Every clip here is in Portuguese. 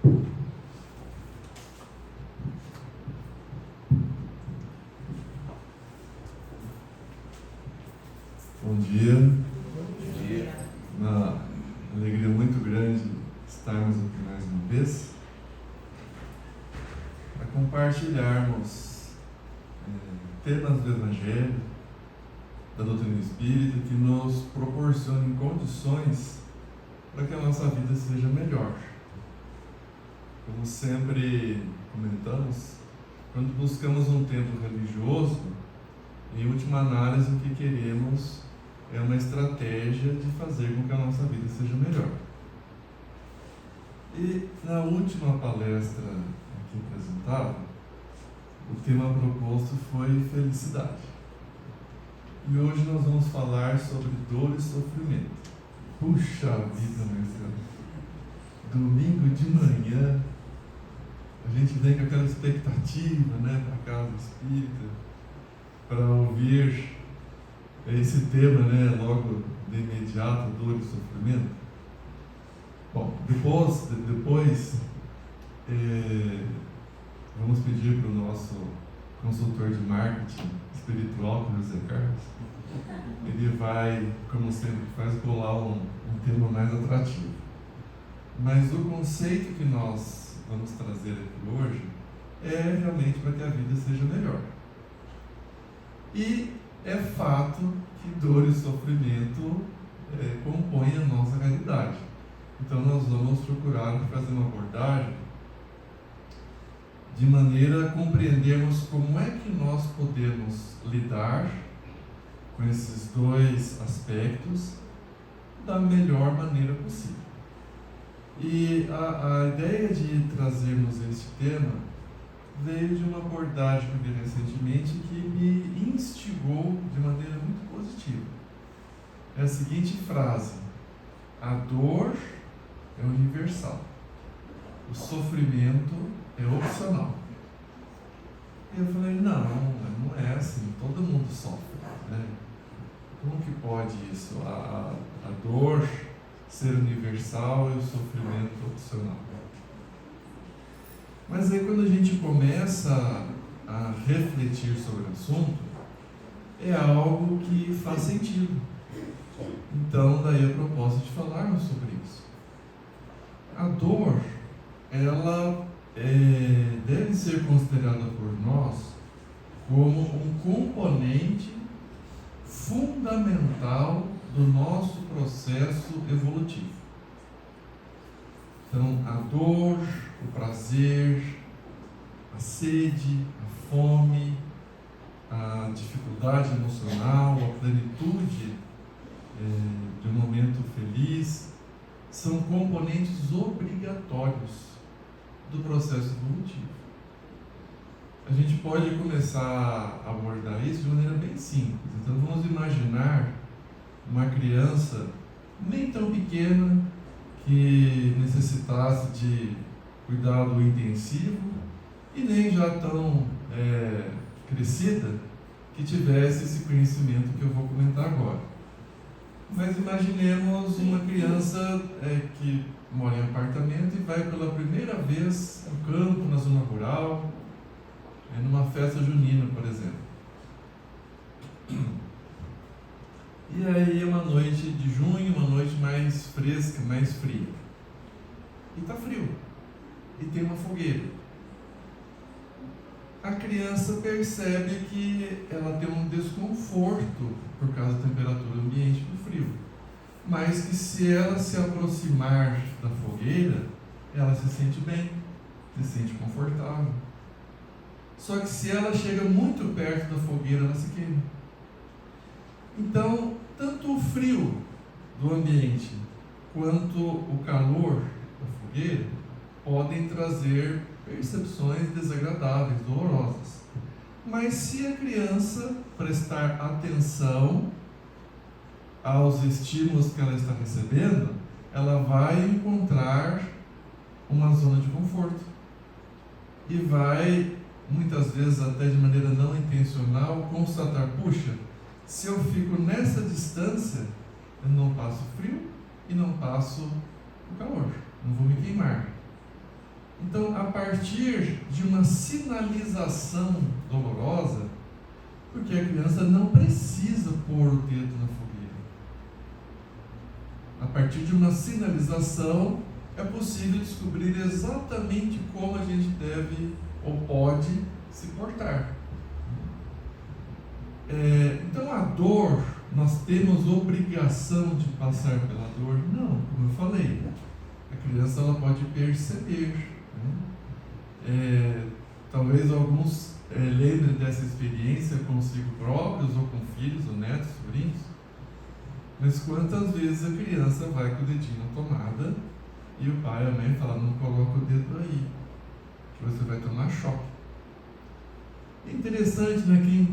Bom dia. Bom dia. Uma alegria muito grande estarmos aqui mais uma vez para compartilharmos temas do Evangelho, da doutrina espírita, que nos proporcionem condições para que a nossa vida seja melhor. Como sempre comentamos, quando buscamos um tempo religioso, em última análise, o que queremos é uma estratégia de fazer com que a nossa vida seja melhor. E na última palestra aqui apresentada, o tema proposto foi felicidade. E hoje nós vamos falar sobre dor e sofrimento. Puxa vida, Marcelo! Domingo de manhã, a gente vem com aquela expectativa, para a casa espírita, para ouvir esse tema, logo de imediato, dor e sofrimento. Bom, depois vamos pedir para o nosso consultor de marketing espiritual, o José Carlos. Ele vai, como sempre faz, bolar um tema mais atrativo. Mas o conceito que nós vamos trazer aqui hoje é realmente para que a vida seja melhor. E é fato que dor e sofrimento compõem a nossa realidade. Então nós vamos procurar fazer uma abordagem de maneira a compreendermos como é que nós podemos lidar com esses dois aspectos da melhor maneira possível. E a ideia de trazermos este tema veio de uma abordagem que eu vi recentemente que me instigou de maneira muito positiva. É a seguinte frase: a dor é universal, o sofrimento é opcional. E eu falei, não é assim, todo mundo sofre, Como que pode isso? A dor ser universal e o sofrimento opcional. Mas aí quando a gente começa a refletir sobre o assunto, é algo que faz sentido. Então daí a proposta de falarmos sobre isso. A dor, ela deve ser considerada por nós como um componente fundamental do nosso processo evolutivo. Então, a dor, o prazer, a sede, a fome, a dificuldade emocional, a plenitude de um momento feliz, são componentes obrigatórios do processo evolutivo. A gente pode começar a abordar isso de maneira bem simples. Então, vamos imaginar uma criança nem tão pequena que necessitasse de cuidado intensivo e nem já tão crescida que tivesse esse conhecimento que eu vou comentar agora. Mas imaginemos uma criança que mora em apartamento e vai pela primeira vez no campo, na zona rural, numa festa junina, por exemplo. E aí é uma noite de junho, uma noite mais fresca, mais fria. E está frio. E tem uma fogueira. A criança percebe que ela tem um desconforto por causa da temperatura ambiente do frio. Mas que se ela se aproximar da fogueira, ela se sente bem, se sente confortável. Só que se ela chega muito perto da fogueira, ela se queima. Então, tanto o frio do ambiente quanto o calor da fogueira podem trazer percepções desagradáveis, dolorosas. Mas se a criança prestar atenção aos estímulos que ela está recebendo, ela vai encontrar uma zona de conforto e vai, muitas vezes até de maneira não intencional, constatar: puxa, se eu fico nessa distância, eu não passo frio e não passo o calor, não vou me queimar. Então, a partir de uma sinalização dolorosa, porque a criança não precisa pôr o dedo na fogueira. A partir de uma sinalização, é possível descobrir exatamente como a gente deve ou pode se portar. Então, a dor, nós temos obrigação de passar pela dor? Não, como eu falei, a criança ela pode perceber. Talvez alguns lembrem dessa experiência consigo próprios, ou com filhos, ou netos, sobrinhos. Mas quantas vezes a criança vai com o dedinho na tomada e o pai e a mãe falam: não coloca o dedo aí, que você vai tomar choque. É interessante, né, quem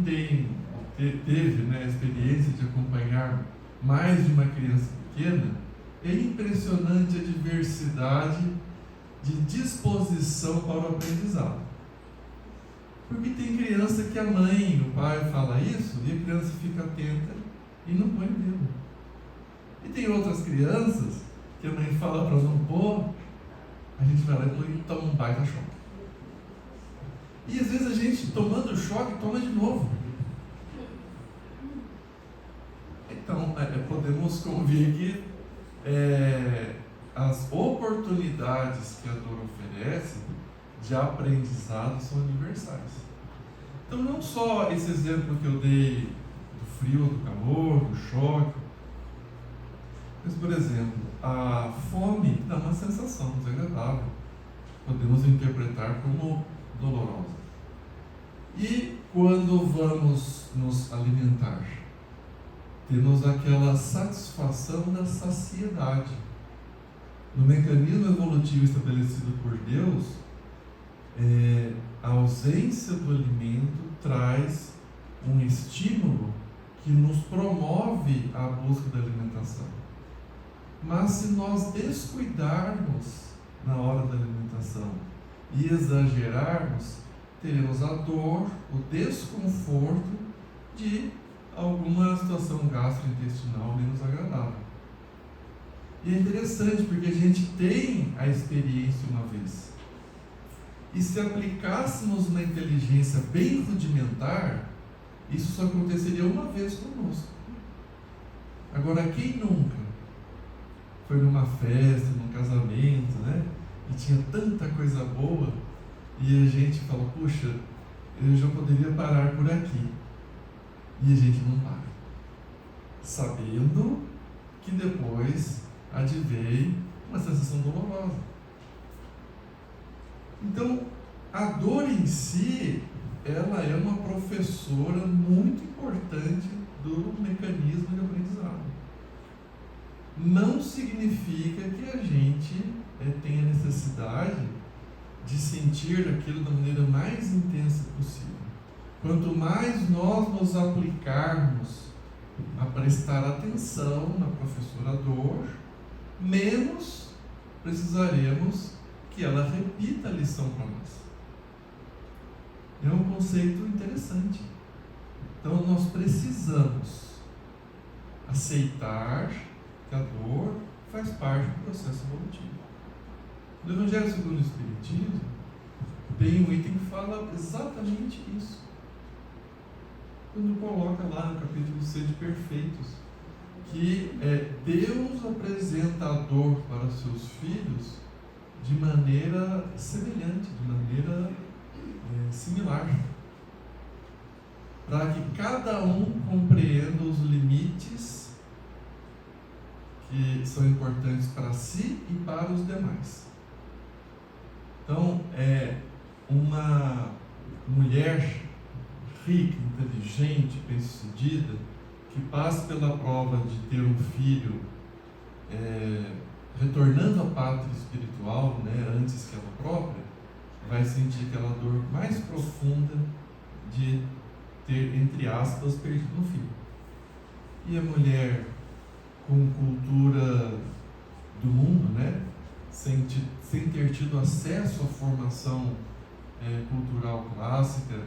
teve a experiência de acompanhar mais de uma criança pequena, é impressionante a diversidade de disposição para o aprendizado. Porque tem criança que a mãe, o pai fala isso e a criança fica atenta e não põe o dedo. E tem outras crianças que a mãe fala para não pôr, a gente vai lá e toma um baita choque. E às vezes a gente, tomando choque, toma de novo. Então, podemos convir que as oportunidades que a dor oferece de aprendizado são universais. Então, não só esse exemplo que eu dei do frio, do calor, do choque, mas, por exemplo, a fome dá uma sensação desagradável. Podemos interpretar como dolorosa. E quando vamos nos alimentar, temos aquela satisfação da saciedade. No mecanismo evolutivo estabelecido por Deus, a ausência do alimento traz um estímulo que nos promove a busca da alimentação. Mas se nós descuidarmos na hora da alimentação e exagerarmos, teremos a dor, o desconforto de alguma situação gastrointestinal menos agradável. E é interessante porque a gente tem a experiência uma vez. E se aplicássemos uma inteligência bem rudimentar, isso só aconteceria uma vez conosco. Agora, quem nunca foi numa festa, num casamento, né? E tinha tanta coisa boa, e a gente fala: puxa, eu já poderia parar por aqui. E a gente não para, sabendo que depois advém uma sensação dolorosa. Então, a dor em si, ela é uma professora muito importante do mecanismo de aprendizado. Não significa que a gente tenha necessidade de sentir aquilo da maneira mais intensa possível. Quanto mais nós nos aplicarmos a prestar atenção na professora dor, menos precisaremos que ela repita a lição para nós. É um conceito interessante. Então, nós precisamos aceitar que a dor faz parte do processo evolutivo. No Evangelho segundo o Espiritismo, tem um item que fala exatamente isso. Quando coloca lá no capítulo Sede Perfeitos, que Deus apresenta a dor para os seus filhos de maneira semelhante, de maneira similar, para que cada um compreenda os limites que são importantes para si e para os demais. Então, uma mulher rica, inteligente, bem-sucedida, que passa pela prova de ter um filho retornando à pátria espiritual, antes que ela própria, vai sentir aquela dor mais profunda de ter, entre aspas, perdido um filho. E a mulher com cultura do mundo, sem ter tido acesso à formação cultural clássica,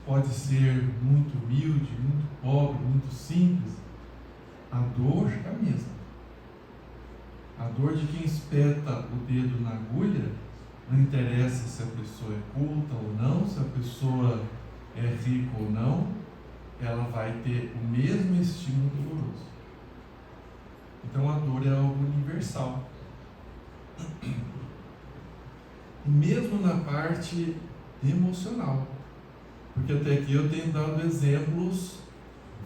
pode ser muito humilde, muito pobre, muito simples, a dor é a mesma. A dor de quem espeta o dedo na agulha Não interessa se a pessoa é culta ou não, se a pessoa é rica ou não, ela vai ter o mesmo estímulo doloroso. Então a dor é algo universal. E mesmo na parte emocional. Porque até aqui eu tenho dado exemplos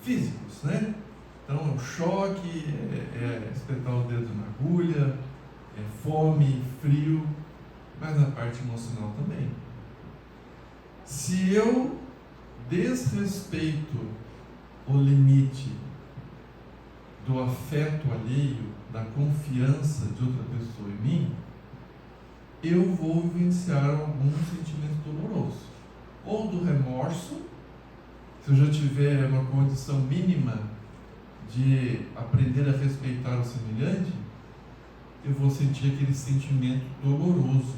físicos, né? Então é o choque, é espetar o dedo na agulha, é fome, frio, mas na parte emocional também. Se eu desrespeito o limite do afeto alheio, da confiança de outra pessoa em mim, eu vou vivenciar algum sentimento doloroso. Ou do remorso, se eu já tiver uma condição mínima de aprender a respeitar o semelhante, eu vou sentir aquele sentimento doloroso.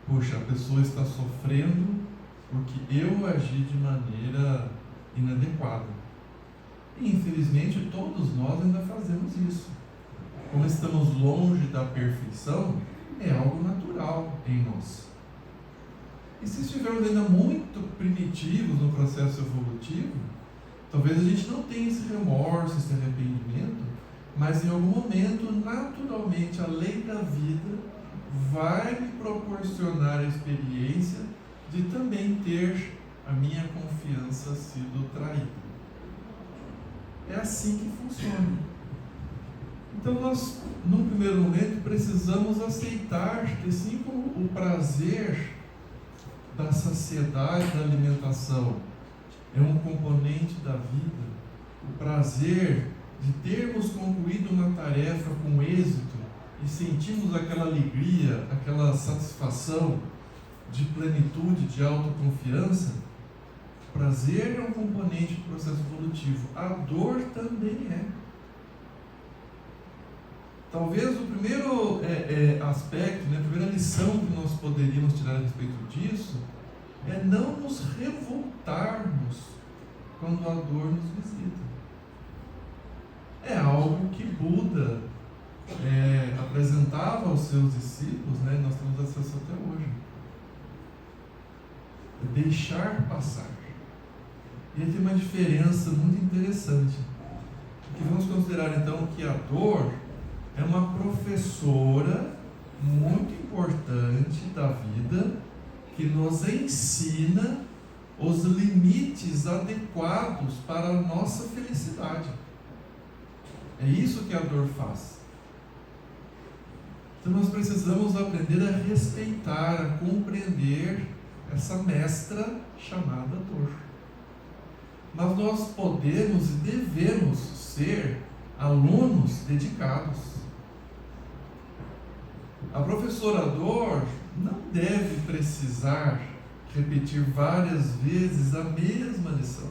Poxa, a pessoa está sofrendo porque eu agi de maneira inadequada. E infelizmente todos nós ainda fazemos isso. Como estamos longe da perfeição, é algo natural em nós. E se estivermos ainda muito primitivos no processo evolutivo, talvez a gente não tenha esse remorso, esse arrependimento, mas em algum momento, naturalmente, a lei da vida vai me proporcionar a experiência de também ter a minha confiança sido traída. É assim que funciona. Então nós, num primeiro momento, precisamos aceitar que assim como o prazer da saciedade da alimentação é um componente da vida, o prazer de termos concluído uma tarefa com êxito e sentimos aquela alegria, aquela satisfação de plenitude, de autoconfiança, o prazer é um componente do processo evolutivo, a dor também é. Talvez o primeiro aspecto, a primeira lição que nós poderíamos tirar a respeito disso é não nos revoltarmos quando a dor nos visita. É algo que Buda apresentava aos seus discípulos, né? Nós temos acesso até hoje. É deixar passar. E aí tem uma diferença muito interessante. Porque vamos considerar então que a dor é uma professora muito importante da vida que nos ensina os limites adequados para a nossa felicidade. É isso que a dor faz. Então nós precisamos aprender a respeitar, a compreender essa mestra chamada dor. Mas nós podemos e devemos ser alunos dedicados. A professora dor não deve precisar repetir várias vezes a mesma lição.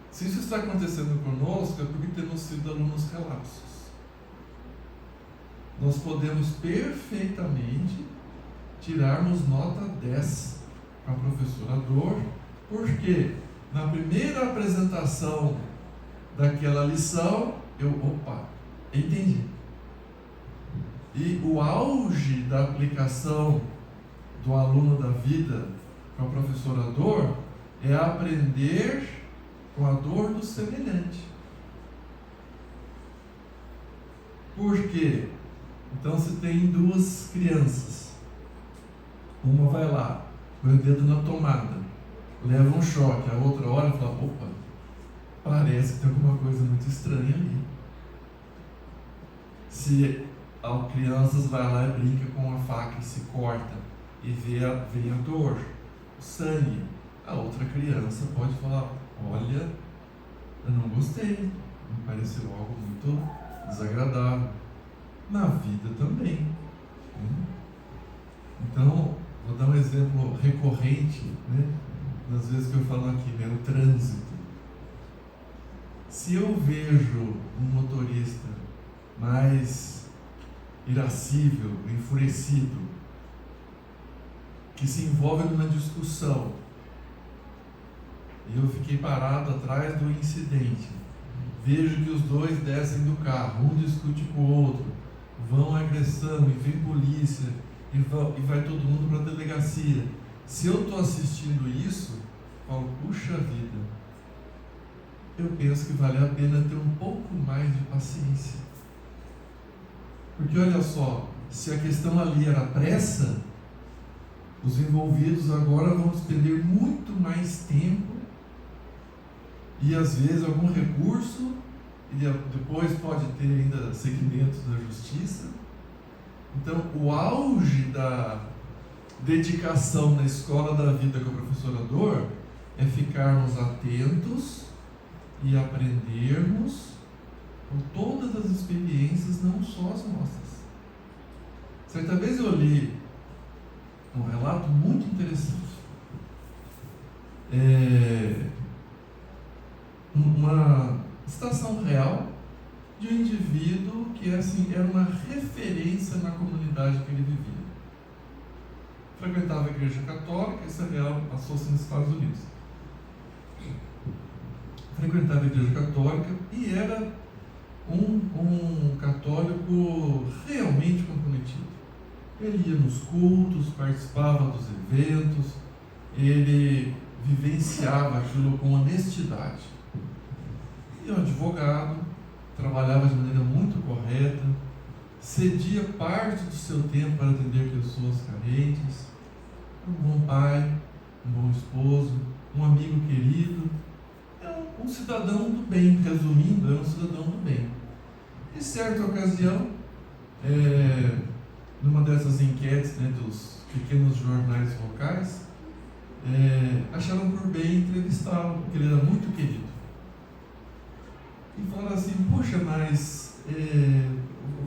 Se isso está acontecendo conosco, é porque temos sido alunos relapsos. Nós podemos perfeitamente tirarmos nota 10 com a professora dor, porque na primeira apresentação daquela lição, entendi. E o auge da aplicação do aluno da vida com a professora dor é aprender com a dor do semelhante. Por quê? Então, se tem duas crianças, uma vai lá, põe o dedo na tomada, leva um choque, a outra hora fala, parece que tem alguma coisa muito estranha ali. Se a criança vai lá e brinca com a faca e se corta e vem a dor, o sangue, a outra criança pode falar, olha, eu não gostei, me pareceu algo muito desagradável. Na vida também. Então, vou dar um exemplo recorrente, das vezes que eu falo aqui, o trânsito. Se eu vejo um motorista mais irascível, enfurecido, que se envolve numa discussão, e eu fiquei parado atrás do incidente, vejo que os dois descem do carro, um discute com o outro, vão à agressão e vem polícia e vai todo mundo para a delegacia. Se eu estou assistindo isso, falo, puxa vida, eu penso que vale a pena ter um pouco mais de paciência. Porque olha só, se a questão ali era pressa, os envolvidos agora vão despender muito mais tempo e às vezes algum recurso, e depois pode ter ainda segmentos da justiça. Então, o auge da dedicação na escola da vida com o professorador é ficarmos atentos e aprendermos com todas as experiências, não só as nossas. Certa vez eu li um relato muito interessante. Uma situação real de um indivíduo que era uma referência na comunidade que ele vivia. Frequentava a igreja católica, isso é real, passou-se nos Estados Unidos. Frequentava a igreja católica e era um católico realmente comprometido. Ele ia nos cultos, participava dos eventos, ele vivenciava aquilo com honestidade. E um advogado, trabalhava de maneira muito correta, cedia parte do seu tempo para atender pessoas carentes, um bom pai, um bom esposo, um amigo querido, era um cidadão do bem, resumindo, era um cidadão do bem. E certa ocasião, numa dessas enquetes, dos pequenos jornais locais, acharam por bem entrevistá-lo, porque ele era muito querido. E falaram assim, puxa, mas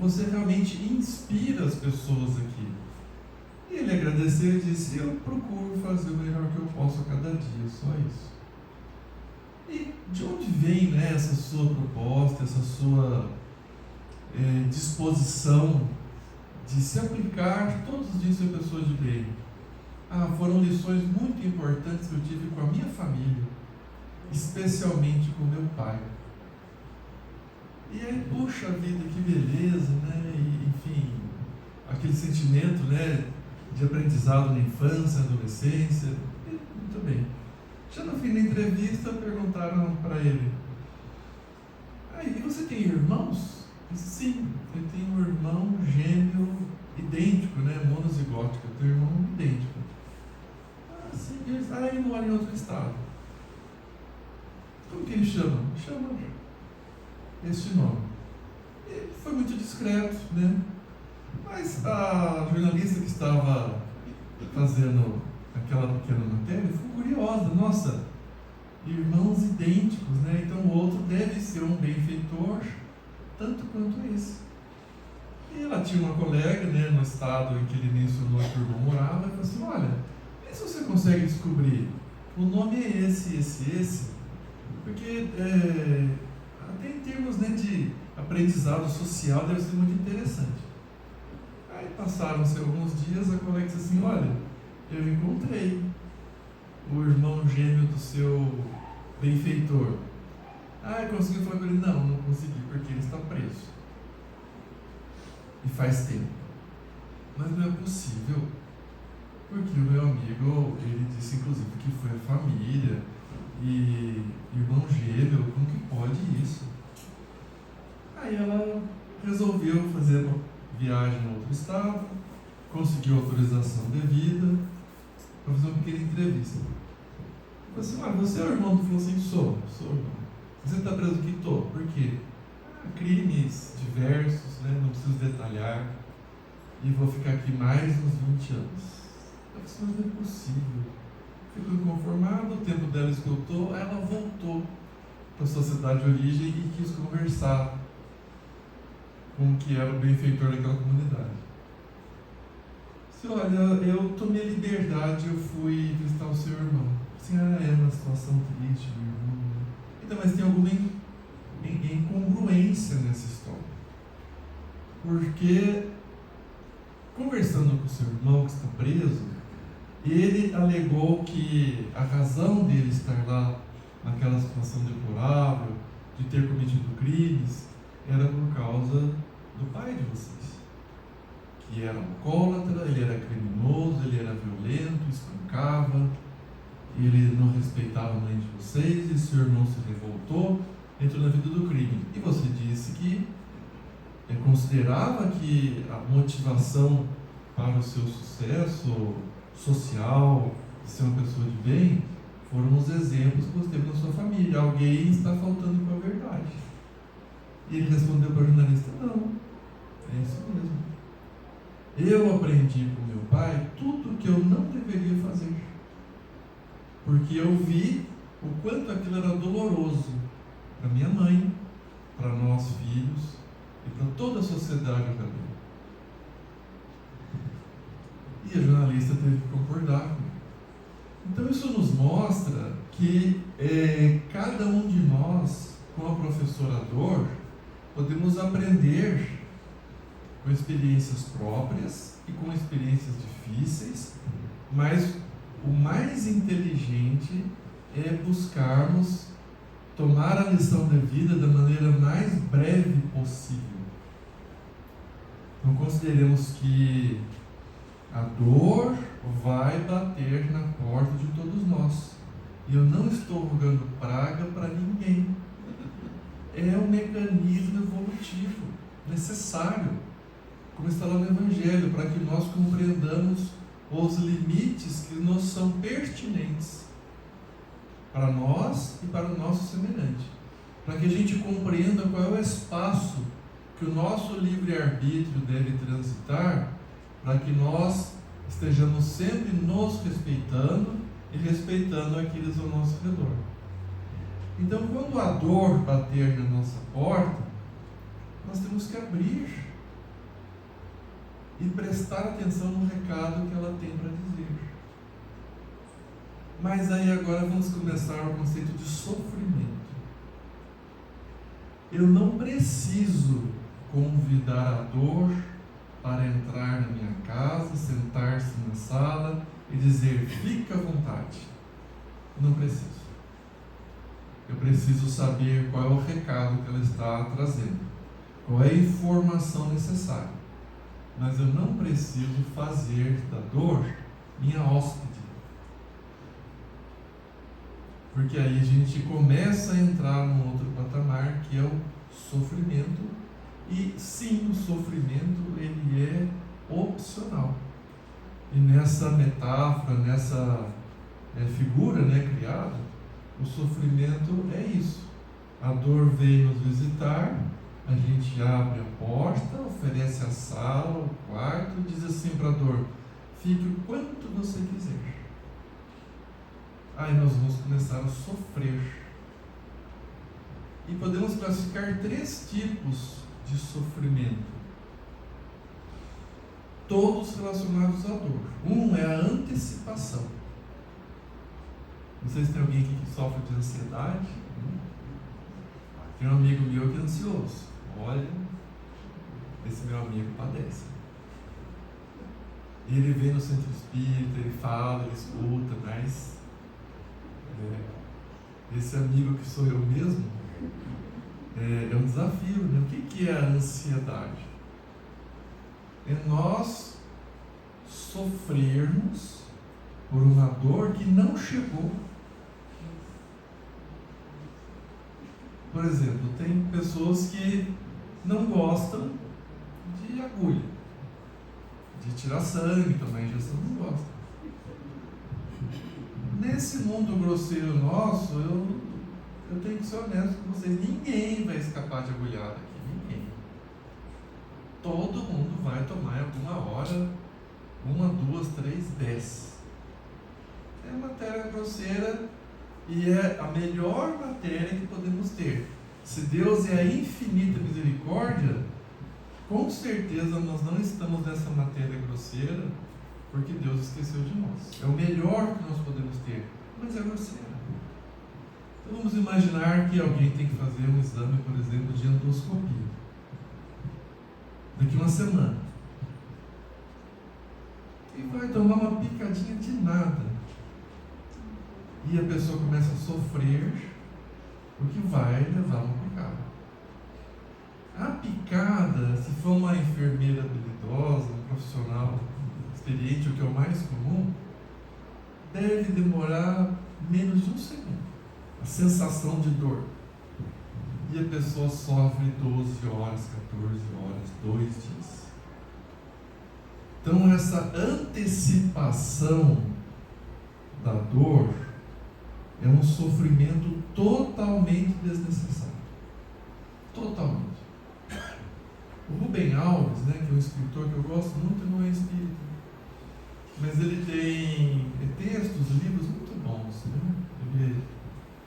você realmente inspira as pessoas aqui. E ele agradeceu e disse, eu procuro fazer o melhor que eu posso a cada dia, só isso. E de onde vem essa sua proposta, essa sua disposição de se aplicar todos os dias ser pessoa de bem? Foram lições muito importantes que eu tive com a minha família, especialmente com meu pai. E aí, puxa vida, que beleza, E, enfim, aquele sentimento, de aprendizado na infância, na adolescência. E, muito bem. Já no fim da entrevista, perguntaram para ele, e você tem irmãos? Ele disse, sim, eu tenho um irmão gêmeo idêntico, monozigótico, eu tenho um irmão idêntico. Sim, ele mora em outro estado. Como que ele chama? Chama este nome. Ele foi muito discreto, Mas a jornalista que estava fazendo aquela pequena matéria ficou curiosa. Nossa, irmãos idênticos, Então o outro deve ser um benfeitor tanto quanto esse. E ela tinha uma colega, no estado em que ele mencionou que o irmão morava, e falou assim, olha, e se você consegue descobrir, o nome é esse, porque até em termos de aprendizado social deve ser muito interessante. Aí passaram-se alguns dias, a colega disse assim, olha, eu encontrei o irmão gêmeo do seu benfeitor. Conseguiu falar com ele? Não consegui, porque ele está preso. E faz tempo. Mas não é possível, porque o meu amigo, ele disse inclusive que foi a família, e irmão gêmeo, como que pode isso? Aí ela resolveu fazer uma viagem a outro estado, conseguiu autorização devida para fazer uma pequena entrevista. Falei assim, você é o irmão do fulano? Assim, sou irmão. Você está preso aqui? Estou. Por quê? Crimes diversos, não preciso detalhar, e vou ficar aqui mais uns 20 anos. Eu falei assim, mas não é possível. Ficou inconformado, o tempo dela esgotou, ela voltou para a sua cidade de origem e quis conversar com o que era o benfeitor daquela comunidade. Disse, olha, eu tomei a liberdade, eu fui visitar o seu irmão. Assim, é uma situação triste, meu irmão. Então, mas tem alguma incongruência nessa história. Porque, conversando com o seu irmão que está preso, ele alegou que a razão dele estar lá naquela situação deplorável, de ter cometido crimes, era por causa do pai de vocês, que que era alcoólatra, ele era criminoso, ele era violento, espancava, ele não respeitava a mãe de vocês, e seu irmão se revoltou, entrou na vida do crime. E você disse que considerava que a motivação para o seu sucesso social, de ser uma pessoa de bem, foram os exemplos que você teve na sua família. Alguém está faltando com a verdade. E ele respondeu para o jornalista: não, é isso mesmo. Eu aprendi com meu pai tudo o que eu não deveria fazer, porque eu vi o quanto aquilo era doloroso para minha mãe, para nós filhos e para toda a sociedade ao redor. E a jornalista teve que concordar comigo. Então isso nos mostra que cada um de nós, com a professora Dor, podemos aprender com experiências próprias e com experiências difíceis, mas o mais inteligente é buscarmos tomar a lição da vida da maneira mais breve possível. Não consideremos que a dor vai bater na porta de todos nós. E eu não estou rogando praga para ninguém. É um mecanismo evolutivo necessário, como está lá no Evangelho, para que nós compreendamos os limites que nos são pertinentes para nós e para o nosso semelhante, para que a gente compreenda qual é o espaço que o nosso livre-arbítrio deve transitar, para que nós estejamos sempre nos respeitando e respeitando aqueles ao nosso redor. Então, quando a dor bater na nossa porta, nós temos que abrir e prestar atenção no recado que ela tem para dizer. Mas aí agora vamos começar o conceito de sofrimento. Eu não preciso convidar a dor para entrar na minha casa, sentar-se na sala e dizer: fica à vontade. Não preciso. Eu preciso saber qual é o recado que ela está trazendo, qual é a informação necessária. Mas eu não preciso fazer da dor minha hóspede. Porque aí a gente começa a entrar num outro patamar, que é o sofrimento. E sim, o sofrimento ele é opcional. E nessa metáfora, nessa figura criada, o sofrimento é isso. A dor vem nos visitar, a gente abre a porta, oferece a sala, o quarto, e diz assim para a dor: fique o quanto você quiser. Aí nós vamos começar a sofrer. E podemos classificar 3 tipos de sofrimento, todos relacionados à dor. Um é a antecipação. Não sei se tem alguém aqui que sofre de ansiedade. Tem um amigo meu que é ansioso. Olha, esse meu amigo padece. E ele vem no centro espírita, ele fala, ele escuta, mas esse amigo que sou eu mesmo, é um desafio, né? O que é a ansiedade? É nós sofrermos por uma dor que não chegou. Por exemplo, tem pessoas que não gostam de agulha, de tirar sangue, tomar injeção, não gostam. Nesse mundo grosseiro nosso, eu tenho que ser honesto com vocês: ninguém vai escapar de agulhada aqui, ninguém. Todo mundo vai tomar em alguma hora, 1, 2, 3, 10. É matéria grosseira e é a melhor matéria que podemos ter. Se Deus é a infinita misericórdia, com certeza nós não estamos nessa matéria grosseira porque Deus esqueceu de nós. É o melhor que nós podemos ter, mas é grosseira. Então vamos imaginar que alguém tem que fazer um exame, por exemplo, de endoscopia daqui uma semana, e vai tomar uma picadinha de nada, e a pessoa começa a sofrer porque vai levar uma picada. A picada, se for uma enfermeira habilidosa, um profissional experiente, o que é o mais comum, deve demorar menos de um segundo. A sensação de dor. E a pessoa sofre 12 horas, 14 horas, 2 dias. Então, essa antecipação da dor é um sofrimento totalmente desnecessário. Totalmente. O Rubem Alves, né, que é um escritor que eu gosto muito, não é espírita, mas ele tem textos, livros muito bons. Né? Ele é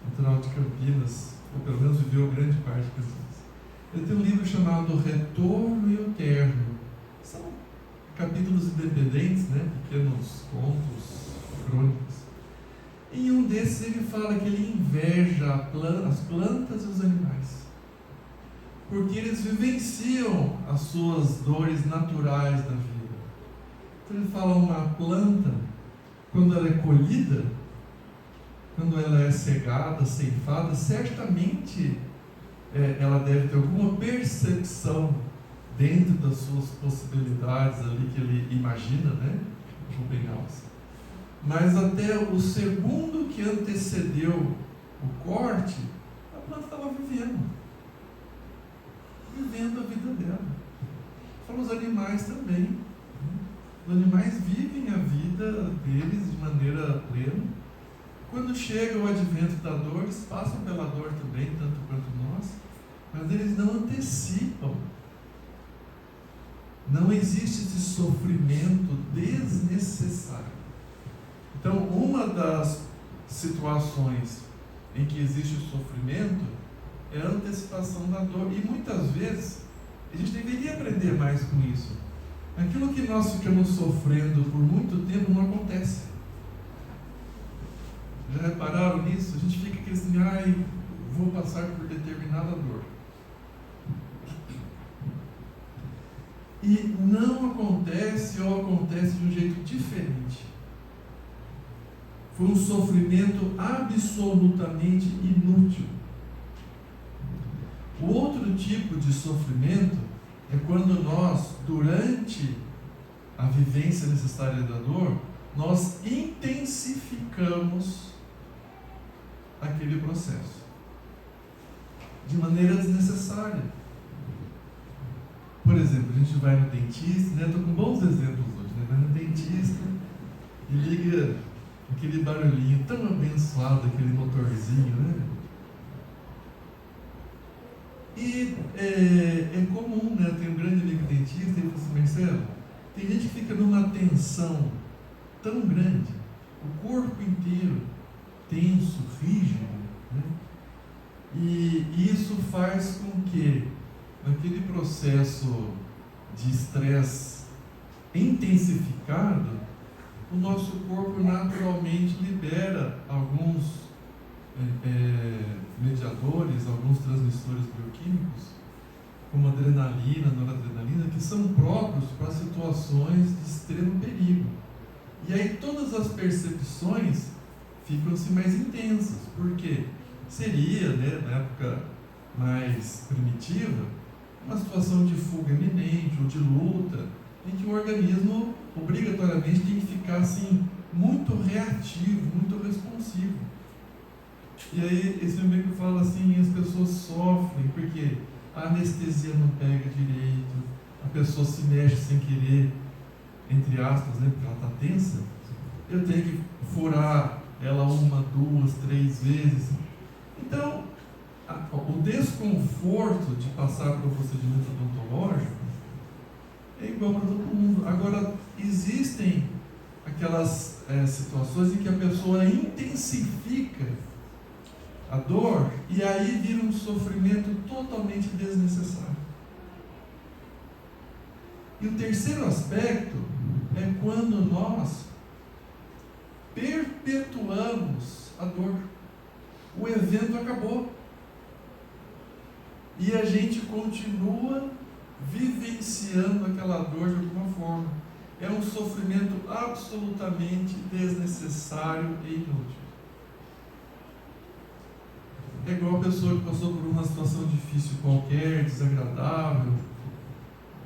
natural de Campinas, ou pelo menos viveu grande parte de Campinas. Ele tem um livro chamado Retorno e o Terno. São capítulos independentes, né, pequenos contos, crônicas. Em um desses ele fala que ele inveja as plantas e os animais, porque eles vivenciam as suas dores naturais da vida. Então ele fala, uma planta, quando ela é colhida, quando ela é cegada, ceifada, certamente ela deve ter alguma percepção dentro das suas possibilidades ali que ele imagina, né? Rubem Alves. Mas até o segundo que antecedeu o corte, a planta estava vivendo a vida dela. Fala os animais também. Os animais vivem a vida deles de maneira plena. Quando chega o advento da dor, eles passam pela dor também, tanto quanto nós, mas eles não antecipam. Não existe esse sofrimento desnecessário. Então, uma das situações em que existe o sofrimento é a antecipação da dor. E muitas vezes, a gente deveria aprender mais com isso. Aquilo que nós ficamos sofrendo por muito tempo não acontece. Já repararam nisso? A gente fica assim, vou passar por determinada dor. E não acontece, ou acontece de um jeito diferente. Foi um sofrimento absolutamente inútil. O outro tipo de sofrimento é quando nós, durante a vivência necessária da dor, nós intensificamos aquele processo de maneira desnecessária. Por exemplo, a gente vai no dentista, né? Estou com bons exemplos hoje, né? Vai no dentista e liga aquele barulhinho tão abençoado, aquele motorzinho, né? E é comum, né? Eu tenho um grande amigo dentista, ele falou assim, Marcelo, tem gente que fica numa tensão tão grande, o corpo inteiro tenso, rígido, né? E isso faz com que, naquele processo de estresse intensificado, o nosso corpo naturalmente libera alguns mediadores, alguns transmissores bioquímicos, como adrenalina, noradrenalina, que são próprios para situações de extremo perigo. E aí todas as percepções ficam-se mais intensas, porque seria, né, na época mais primitiva, uma situação de fuga iminente ou de luta, em que o organismo obrigatoriamente tem que ficar assim, muito reativo, muito responsivo. E aí esse meu amigo fala assim, as pessoas sofrem porque a anestesia não pega direito, a pessoa se mexe sem querer, entre aspas, né, porque ela está tensa, eu tenho que furar ela 1, 2, 3 vezes. Então, o desconforto de passar por um procedimento odontológico é igual para todo mundo. Agora, existem aquelas situações em que a pessoa intensifica a dor e aí vira um sofrimento totalmente desnecessário. E o terceiro aspecto é quando nós perpetuamos a dor. O evento acabou e a gente continua vivenciando aquela dor de alguma forma. É um sofrimento absolutamente desnecessário e inútil. É igual a pessoa que passou por uma situação difícil qualquer, desagradável,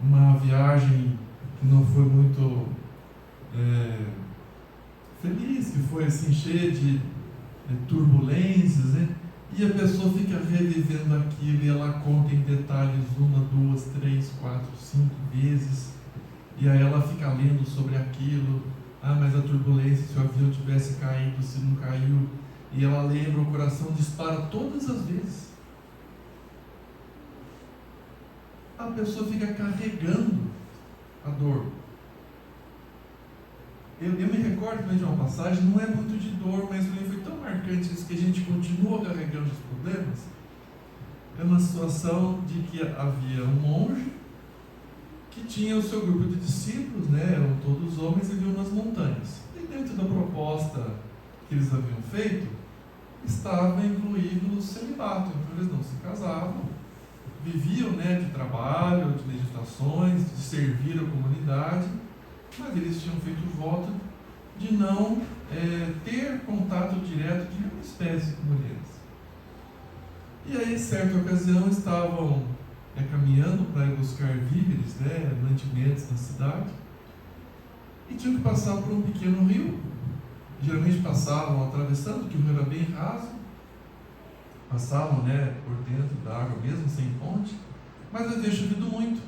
uma viagem que não foi muito feliz, que foi assim, cheia de turbulências, né? E a pessoa fica revivendo aquilo e ela conta em detalhes 1, 2, 3, 4, 5 vezes. E aí ela fica lendo sobre aquilo. Ah, mas a turbulência, se o avião tivesse caído, se não caiu. E ela lembra, o coração dispara todas as vezes. A pessoa fica carregando a dor. Eu me recordo de uma passagem, não é muito de dor, mas para mim foi tão marcante isso, que a gente continua carregando os problemas. É uma situação de que havia um monge que tinha o seu grupo de discípulos, né, eram todos homens e viviam nas montanhas. E dentro da proposta que eles haviam feito, estava incluído o celibato, então eles não se casavam, viviam, né, de trabalho, de meditações, de servir a comunidade, mas eles tinham feito o voto de não ter contato direto de nenhuma espécie com mulheres. E aí, em certa ocasião, estavam caminhando para ir buscar víveres, né, mantimentos na cidade, e tinham que passar por um pequeno rio. Geralmente passavam atravessando, que o rio era bem raso, passavam, né, por dentro da água mesmo, sem ponte, mas havia chovido muito,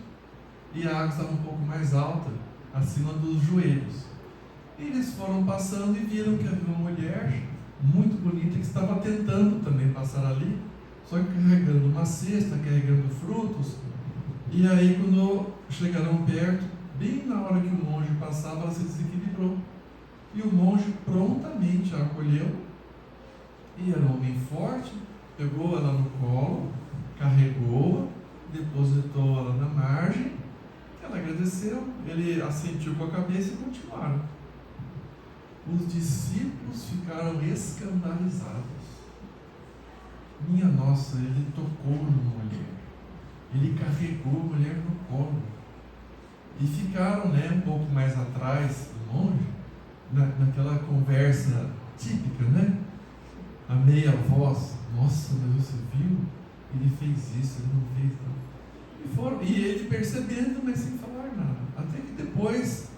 e a água estava um pouco mais alta, acima dos joelhos. E eles foram passando e viram que havia uma mulher muito bonita que estava tentando também passar ali, só que carregando uma cesta, carregando frutos. E aí, quando chegaram perto, bem na hora que o monge passava, ela se desequilibrou. E o monge prontamente a acolheu, e era um homem forte, pegou ela no colo, carregou-a, depositou ela na margem. Ela agradeceu, ele assentiu com a cabeça e continuaram. Os discípulos ficaram escandalizados. Minha nossa, ele tocou numa mulher, ele carregou a mulher no colo. E ficaram, né, um pouco mais atrás do monge, naquela conversa típica, né? A meia voz: nossa, mas você viu? Ele fez isso, ele não fez nada. E ele percebendo, mas sem falar nada. Até que depois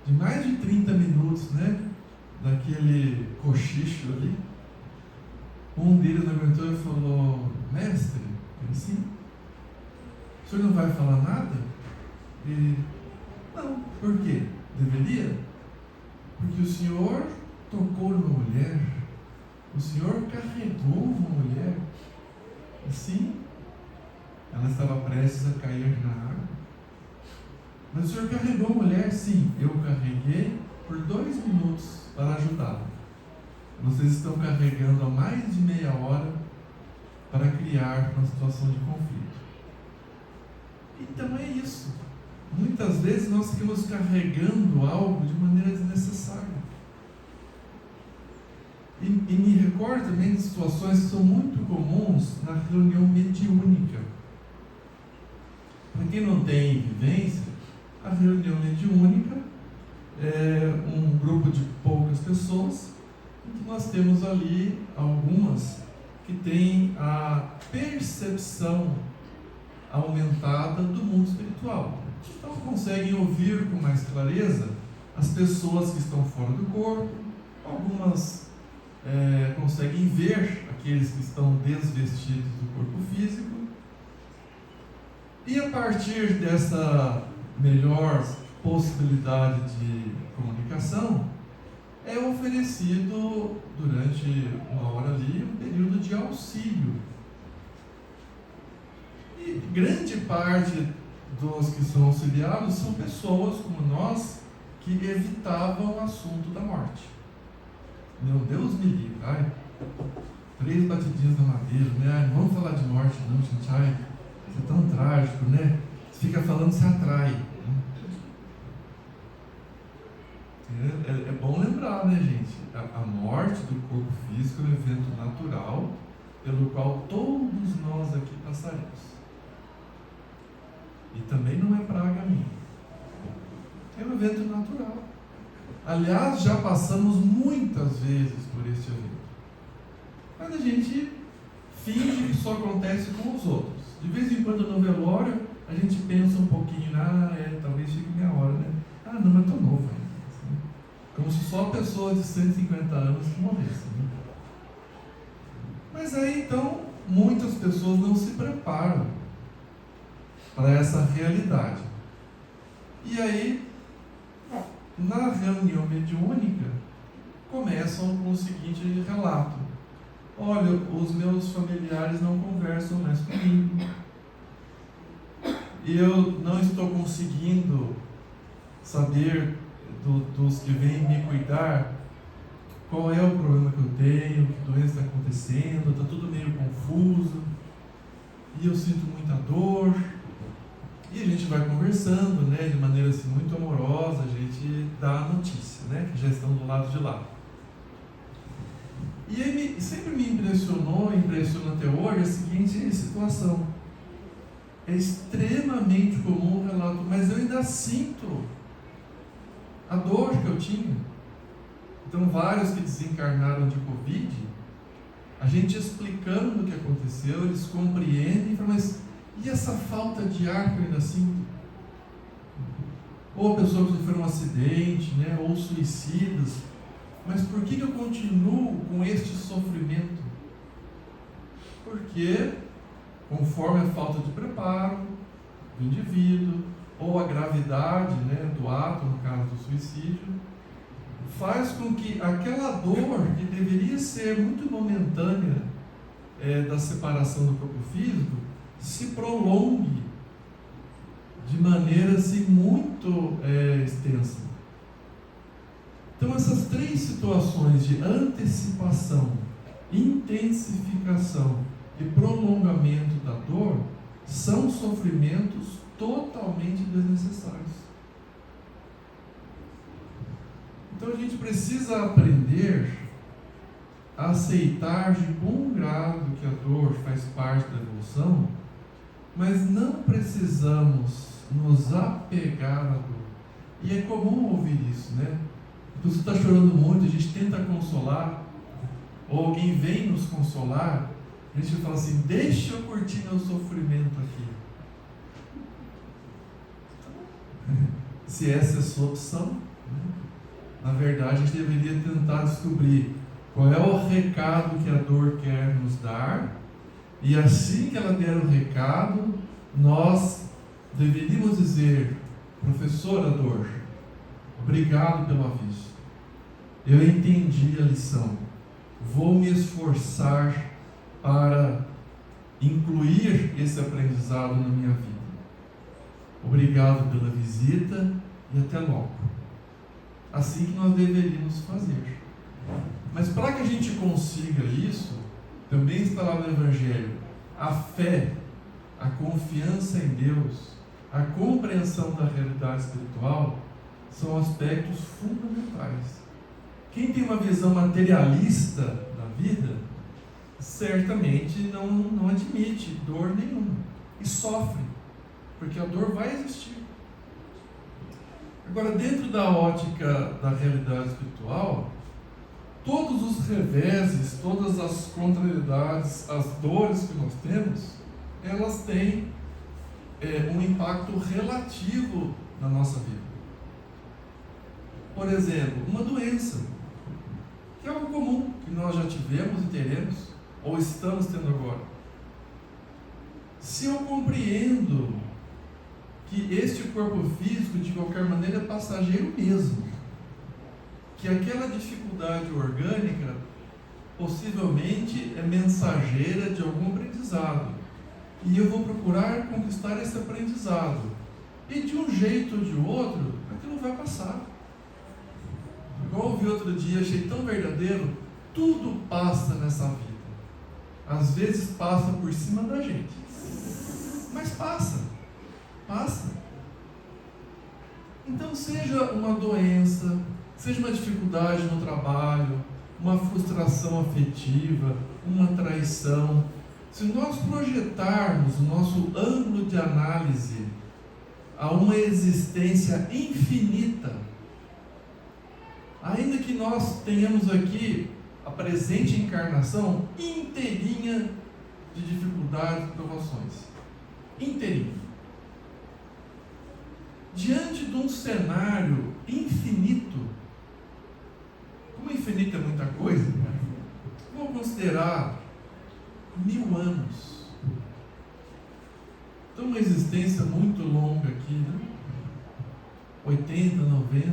de mais de 30 minutos, né, daquele cochicho ali, um deles levantou e falou: mestre, ele sim, o senhor não vai falar nada? Ele: não, por quê? Deveria? Porque o senhor tocou numa mulher, o senhor carregou uma mulher, assim, ela estava prestes a cair na água. Mas o senhor carregou a mulher? Sim, eu carreguei por 2 minutos para ajudá-la. Vocês estão carregando há mais de meia hora para criar uma situação de conflito. Então é isso. Muitas vezes nós ficamos carregando algo de maneira desnecessária. E me recordo também de situações que são muito comuns na reunião mediúnica. Para quem não tem vivência, a reunião mediúnica é um grupo de poucas pessoas, em que nós temos ali algumas que têm a percepção aumentada do mundo espiritual. Então conseguem ouvir com mais clareza as pessoas que estão fora do corpo, algumas conseguem ver aqueles que estão desvestidos do corpo físico, e a partir dessa melhor possibilidade de comunicação é oferecido durante uma hora ali um período de auxílio. E grande parte dos que são auxiliados são pessoas como nós que evitavam o assunto da morte. Meu Deus me livre, 3 batidinhas na madeira, né? Não vamos falar de morte não, gente, isso é tão trágico, né? Você fica falando, se atrai. É bom lembrar, né, gente? A morte do corpo físico é um evento natural pelo qual todos nós aqui passaremos. E também não é praga minha. É um evento natural. Aliás, já passamos muitas vezes por este evento. Mas a gente finge que só acontece com os outros. De vez em quando no velório, a gente pensa um pouquinho, talvez fique meia hora, né? Não, mas estou novo ainda. só pessoas de 150 anos que morressem. Né? Mas aí então, muitas pessoas não se preparam para essa realidade. E aí, na reunião mediúnica, começam com o seguinte relato: olha, os meus familiares não conversam mais comigo, eu não estou conseguindo saber dos que vêm me cuidar qual é o problema que eu tenho, que doença está acontecendo, está tudo meio confuso, e eu sinto muita dor. E a gente vai conversando, né, de maneira assim, muito amorosa, a gente dá a notícia, né, que já estão do lado de lá. E aí sempre me impressiona até hoje a seguinte situação: é extremamente comum o relato, mas eu ainda sinto a dor que eu tinha. Então, vários que desencarnaram de Covid, a gente explicando o que aconteceu, eles compreendem e falam: mas e essa falta de ar que eu ainda sinto? Ou a pessoa que sofreu um acidente, né, ou suicidas, mas por que eu continuo com este sofrimento? Porque, conforme a falta de preparo do indivíduo, ou a gravidade, né, do ato, no caso do suicídio, faz com que aquela dor que deveria ser muito momentânea da separação do corpo físico se prolongue de maneira assim, muito extensa. Então, essas três situações de antecipação, intensificação e prolongamento da dor são sofrimentos totalmente desnecessários. Então a gente precisa aprender a aceitar de bom grado que a dor faz parte da evolução, mas não precisamos nos apegar à dor. E é comum ouvir isso, né? A pessoa está chorando muito, a gente tenta consolar, ou alguém vem nos consolar, a gente fala assim: deixa eu curtir meu sofrimento aqui. Se essa é a sua opção, né? Na verdade, a gente deveria tentar descobrir qual é o recado que a dor quer nos dar, e assim que ela der o recado, nós deveríamos dizer: professora dor, obrigado pelo aviso, eu entendi a lição, vou me esforçar para incluir esse aprendizado na minha vida. Obrigado pela visita e até logo. Assim que nós deveríamos fazer. Mas para que a gente consiga isso, também está lá no Evangelho, a fé, a confiança em Deus, a compreensão da realidade espiritual são aspectos fundamentais. Quem tem uma visão materialista da vida, certamente não admite dor nenhuma e sofre, porque a dor vai existir. Agora, dentro da ótica da realidade espiritual, todos os reveses, todas as contrariedades, as dores que nós temos, elas têm um impacto relativo na nossa vida. Por exemplo, uma doença, que é algo comum, que nós já tivemos e teremos, ou estamos tendo agora. Se eu compreendo que este corpo físico, de qualquer maneira, é passageiro mesmo, que aquela dificuldade orgânica possivelmente é mensageira de algum aprendizado, e eu vou procurar conquistar esse aprendizado, e de um jeito ou de outro, aquilo vai passar. Igual eu ouvi outro dia, achei tão verdadeiro: tudo passa nessa vida. Às vezes passa por cima da gente, mas passa. Então, seja uma doença, seja uma dificuldade no trabalho, uma frustração afetiva, uma traição, se nós projetarmos o nosso ângulo de análise a uma existência infinita, ainda que nós tenhamos aqui a presente encarnação inteirinha de dificuldades e provações, inteirinha, diante de um cenário infinito, existência muito longa aqui, né? 80, 90,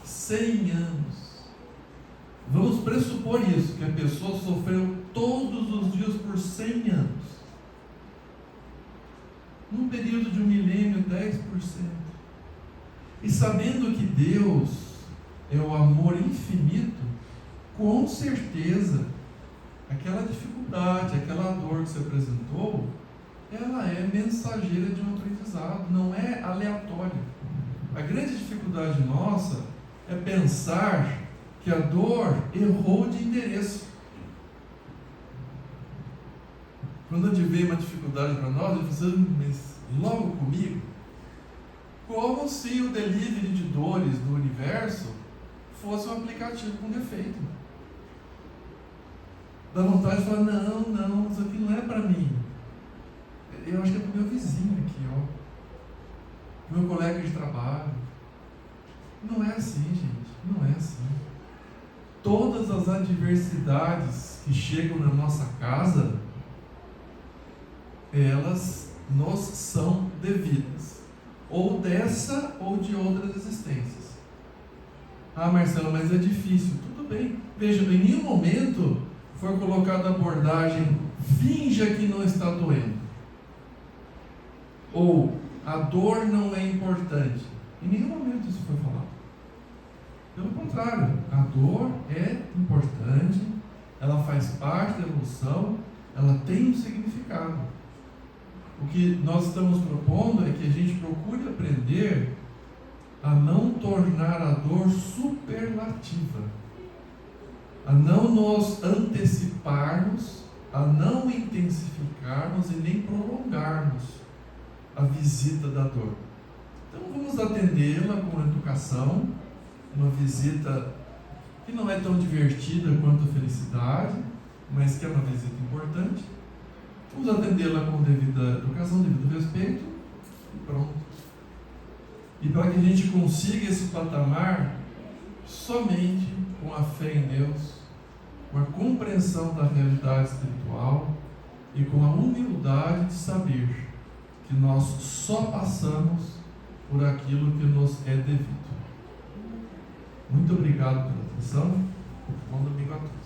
100 anos. Vamos pressupor isso, que a pessoa sofreu todos os dias por 100 anos. Num período de um milênio, 10%. E sabendo que Deus é o amor infinito, com certeza, aquela dificuldade, aquela dor que se apresentou, ela é mensageira de um aprendizado, não é aleatória. A grande dificuldade nossa é pensar que a dor errou de endereço. Quando a gente vê uma dificuldade para nós, a gente fala assim, mas logo comigo, como se o delivery de dores do universo fosse um aplicativo com defeito. Dá vontade de falar, não, isso aqui não é para mim. Eu acho que é para o meu vizinho aqui, ó. Meu colega de trabalho. Não é assim, gente, não é assim. Todas as adversidades que chegam na nossa casa, elas nos são devidas, ou dessa ou de outras existências. Ah, Marcelo, mas é difícil. Tudo bem. Veja, em nenhum momento foi colocada a abordagem finja que não está doendo, ou a dor não é importante. Em nenhum momento isso foi falado. Pelo contrário, a dor é importante, ela faz parte da evolução, ela tem um significado. O que nós estamos propondo é que a gente procure aprender a não tornar a dor superlativa, a não nos anteciparmos, a não intensificarmos e nem prolongarmos a visita da dor. Então vamos atendê-la com educação, uma visita que não é tão divertida quanto a felicidade, mas que é uma visita importante. Vamos atendê-la com devida educação, devido respeito e pronto. E para que a gente consiga esse patamar, somente com a fé em Deus, com a compreensão da realidade espiritual e com a humildade de saber que nós só passamos por aquilo que nos é devido. Muito obrigado pela atenção. Bom domingo a todos.